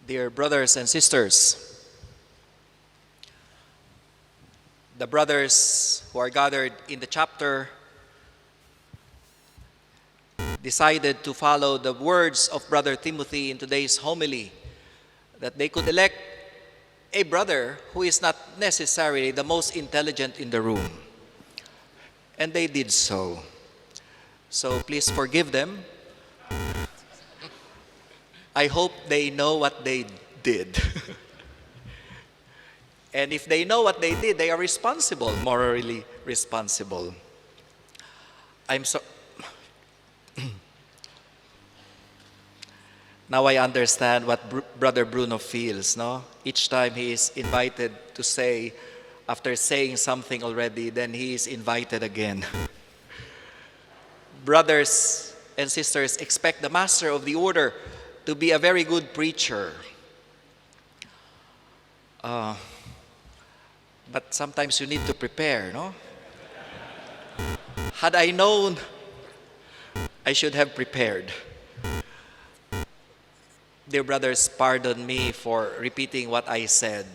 Dear brothers and sisters, the brothers who are gathered in the chapter decided to follow the words of Brother Timothy in today's homily, that they could elect a brother who is not necessarily the most intelligent in the room. And they did so. So please forgive them. I hope they know what they did. And if they know what they did, they are responsible, morally responsible. Now I understand what Brother Bruno feels, no? Each time he is invited to say, after saying something already, then he is invited again. Brothers and sisters, expect the master of the order to be a very good preacher. But sometimes you need to prepare, no? Had I known, I should have prepared. Dear brothers, pardon me for repeating what I said.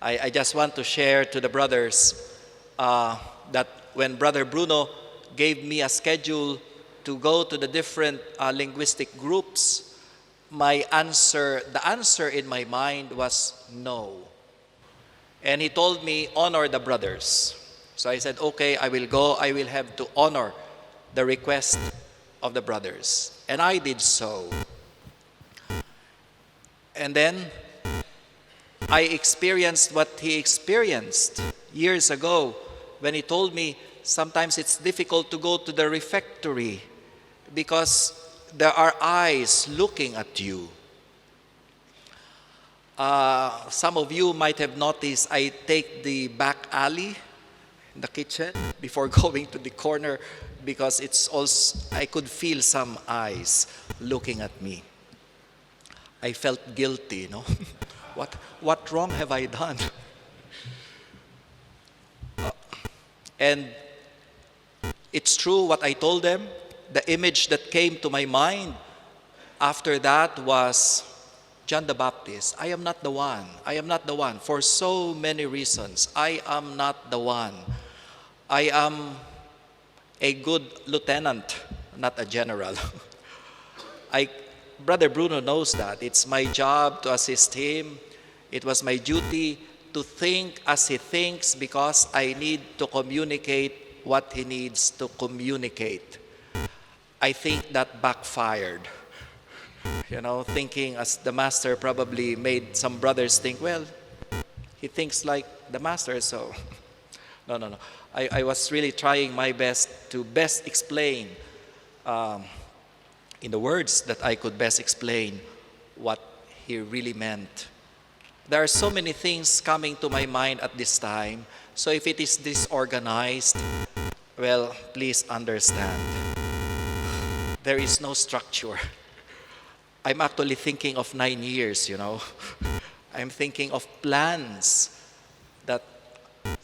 I just want to share to the brothers that when Brother Bruno gave me a schedule to go to the different linguistic groups, the answer in my mind was no. And he told me, honor the brothers. So I said, okay, I will go. I will have to honor the request of the brothers. And I did so. And then I experienced what he experienced years ago when he told me sometimes it's difficult to go to the refectory because there are eyes looking at you. Some of you might have noticed I take the back alley in the kitchen before going to the corner because it's also, I could feel some eyes looking at me. I felt guilty, no? What wrong have I done? And it's true what I told them. The image that came to my mind after that was John the Baptist. I am not the one. I am not the one. For so many reasons, I am not the one. I am a good lieutenant, not a general. Brother Bruno knows that. It's my job to assist him. It was my duty to think as he thinks because I need to communicate what he needs to communicate. I think that backfired. You know, thinking as the master probably made some brothers think, well, he thinks like the master, so. No. I was really trying my best to best explain in the words that I could best explain what he really meant. There are so many things coming to my mind at this time. So if it is disorganized, well, please understand. There is no structure. I'm actually thinking of 9 years, you know. I'm thinking of plans that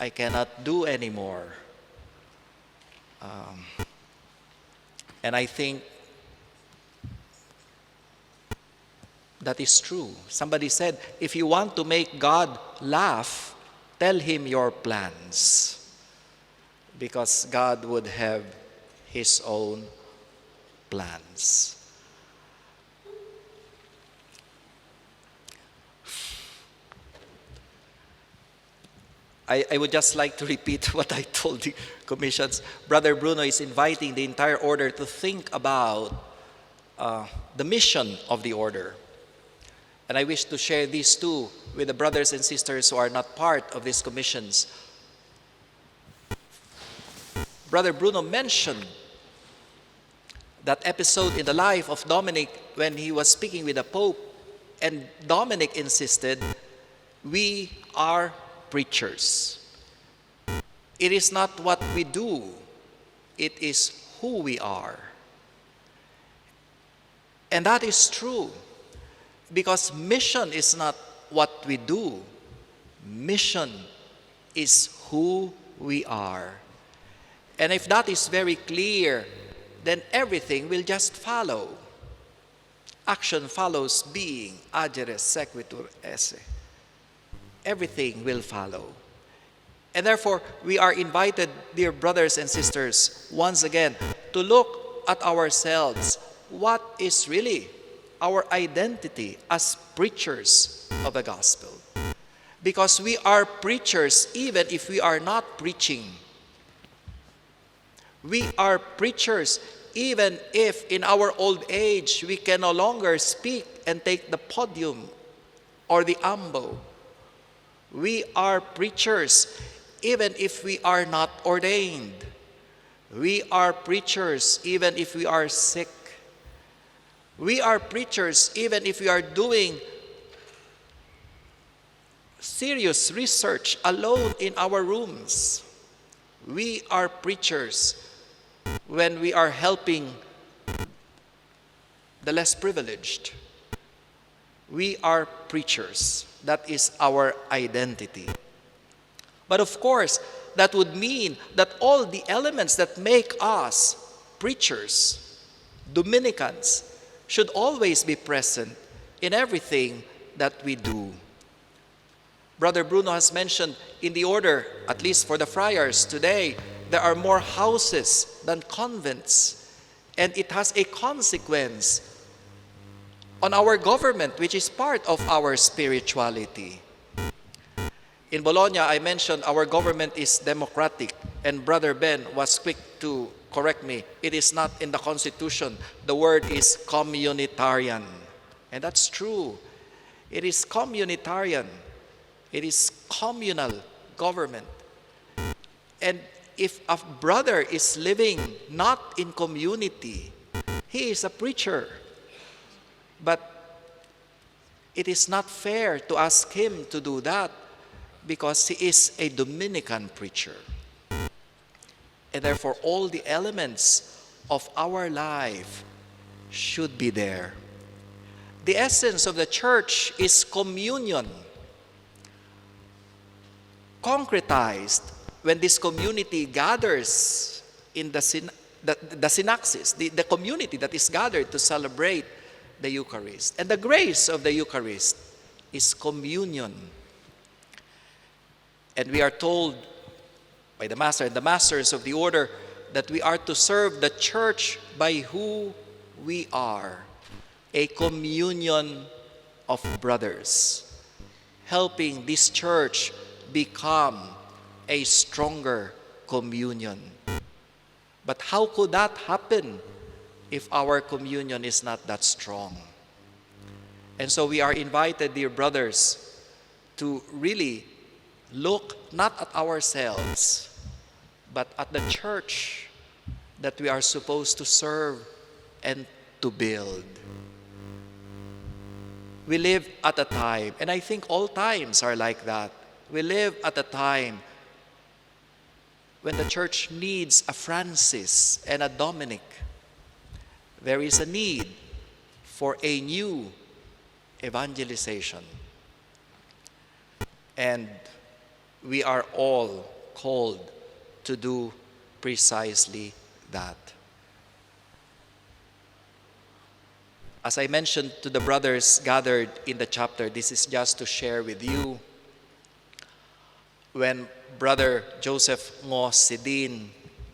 I cannot do anymore. And I think that is true. Somebody said, if you want to make God laugh, tell him your plans. Because God would have his own plans. I would just like to repeat what I told the commissions. Brother Bruno is inviting the entire order to think about the mission of the order. And I wish to share these too with the brothers and sisters who are not part of these commissions. Brother Bruno mentioned that episode in the life of Dominic when he was speaking with the Pope, and Dominic insisted, we are preachers. It is not what we do, it is who we are. And that is true. Because mission is not what we do. Mission is who we are. And if that is very clear, then everything will just follow. Action follows being, agere sequitur esse. Everything will follow. And therefore, we are invited, dear brothers and sisters, once again, to look at ourselves. What is really our identity as preachers of the gospel? Because we are preachers even if we are not preaching. We are preachers even if in our old age we can no longer speak and take the podium or the ambo. We are preachers even if we are not ordained. We are preachers even if we are sick. We are preachers even if we are doing serious research alone in our rooms. We are preachers when we are helping the less privileged. We are preachers. That is our identity. But of course, that would mean that all the elements that make us preachers, Dominicans, should always be present in everything that we do. Brother Bruno has mentioned in the order, at least for the friars today, there are more houses than convents. And it has a consequence on our government, which is part of our spirituality. In Bologna, I mentioned our government is democratic, and Brother Ben was quick to correct me. It is not in the Constitution. The word is communitarian. And that's true. It is communitarian. It is communal government. And if a brother is living not in community, he is a preacher. But it is not fair to ask him to do that because he is a Dominican preacher. And therefore, all the elements of our life should be there. The essence of the church is communion, concretized when this community gathers in the synaxis, the community that is gathered to celebrate the Eucharist. And the grace of the Eucharist is communion. And we are told by the Master and the Masters of the Order that we are to serve the church by who we are, a communion of brothers, helping this church become a stronger communion. But how could that happen if our communion is not that strong? And so we are invited, dear brothers, to really look not at ourselves, but at the church that we are supposed to serve and to build. We live at a time, and I think all times are like that. We live at a time when the church needs a Francis and a Dominic. There is a need for a new evangelization. And we are all called to do precisely that. As I mentioned to the brothers gathered in the chapter, this is just to share with you. When Brother Joseph Ngo Sidin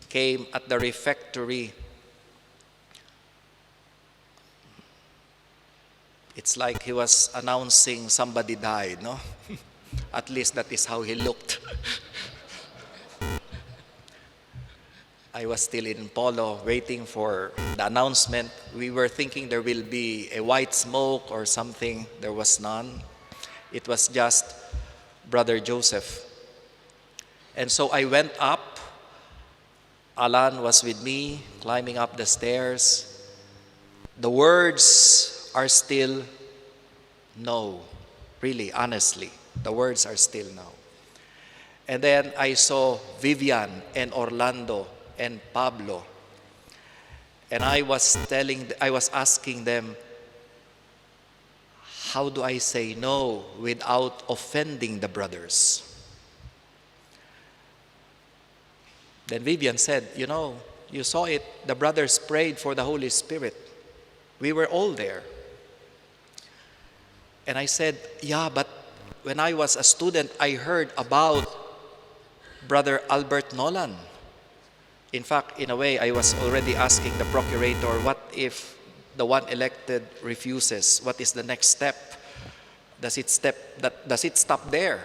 came at the refectory, it's like he was announcing somebody died, no? At least that is how he looked. I was still in Polo waiting for the announcement. We were thinking there will be a white smoke or something. There was none. It was just Brother Joseph. And so I went up. Alan was with me, climbing up the stairs. The words are still no. Really, honestly, the words are still no. And then I saw Vivian and Orlando and Pablo. And I was asking them, how do I say no without offending the brothers? Then Vivian said, you saw it, the brothers prayed for the Holy Spirit. We were all there. And I said, yeah, but when I was a student, I heard about Brother Albert Nolan. In fact, in a way, I was already asking the procurator, what if the one elected refuses? What is the next step? Does it stop there?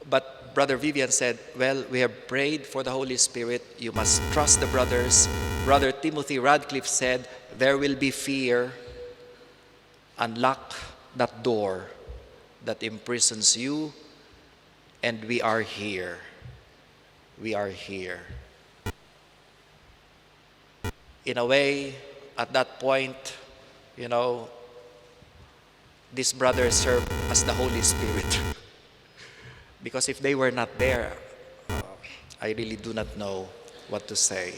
But Brother Vivian said, well, we have prayed for the Holy Spirit. You must trust the brothers. Brother Timothy Radcliffe said, there will be fear. Unlock that door that imprisons you, and we are here. We are here. In a way, at that point, these brothers serve as the Holy Spirit. Because if they were not there, I really do not know what to say.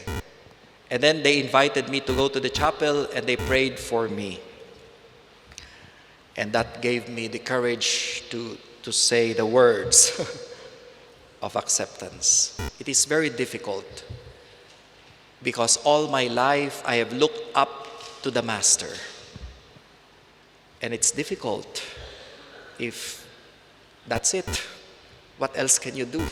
And then they invited me to go to the chapel, and they prayed for me. And that gave me the courage to say the words of acceptance. It is very difficult because all my life I have looked up to the Master. And it's difficult if that's it. What else can you do?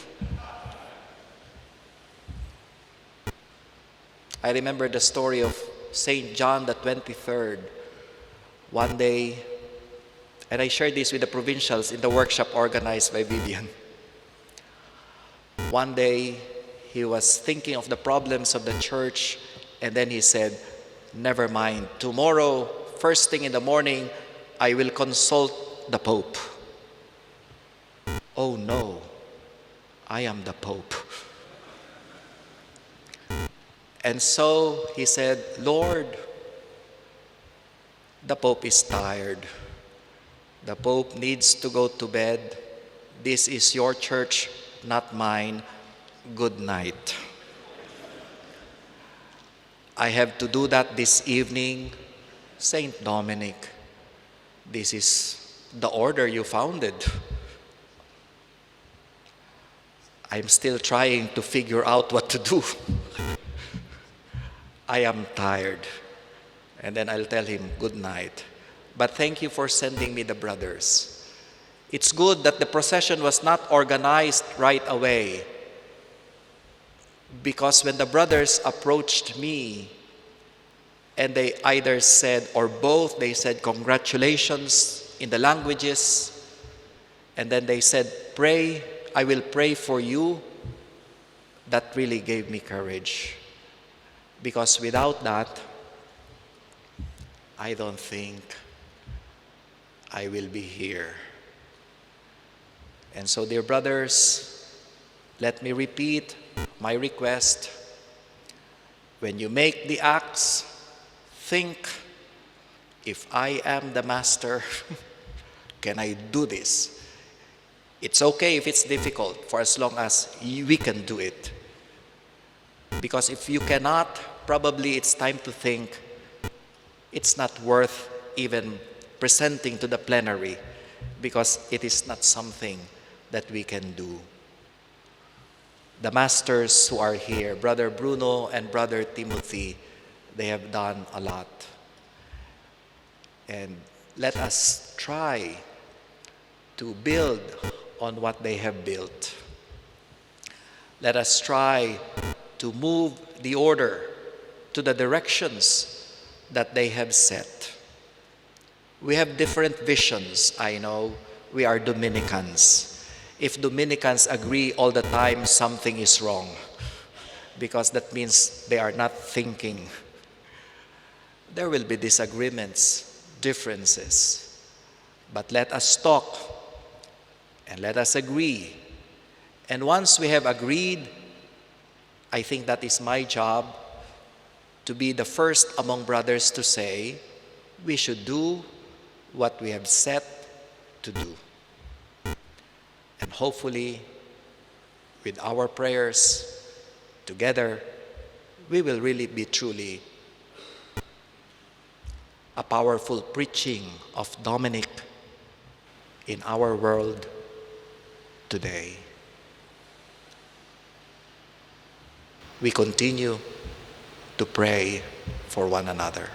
I remember the story of Saint John the 23rd. One day, and I shared this with the provincials in the workshop organized by Vivian. One day, he was thinking of the problems of the church, and then he said, never mind, tomorrow, first thing in the morning, I will consult the Pope. Oh no, I am the Pope. And so he said, Lord, the Pope is tired. The Pope needs to go to bed. This is your church, not mine. Good night. I have to do that this evening. Saint Dominic, this is the order you founded. I'm still trying to figure out what to do. I am tired. And then I'll tell him, good night. But thank you for sending me the brothers. It's good that the procession was not organized right away. Because when the brothers approached me, and they either said, or both, they said, congratulations in the languages. And then they said, pray, I will pray for you. That really gave me courage. Because without that, I don't think I will be here. And so, dear brothers, let me repeat my request. When you make the acts, think, if I am the Master, can I do this? It's okay if it's difficult, for as long as we can do it. Because if you cannot, probably it's time to think, it's not worth even presenting to the plenary, because it is not something that we can do. The masters who are here, Brother Bruno and Brother Timothy, they have done a lot. And let us try to build on what they have built. Let us try to move the order to the directions that they have set. We have different visions, I know. We are Dominicans. If Dominicans agree all the time, something is wrong, because that means they are not thinking. There will be disagreements, differences, but let us talk and let us agree. And once we have agreed, I think that is my job, to be the first among brothers to say, we should do what we have set to do. And hopefully, with our prayers together, we will really be truly a powerful preaching of Dominic in our world today. We continue to pray for one another.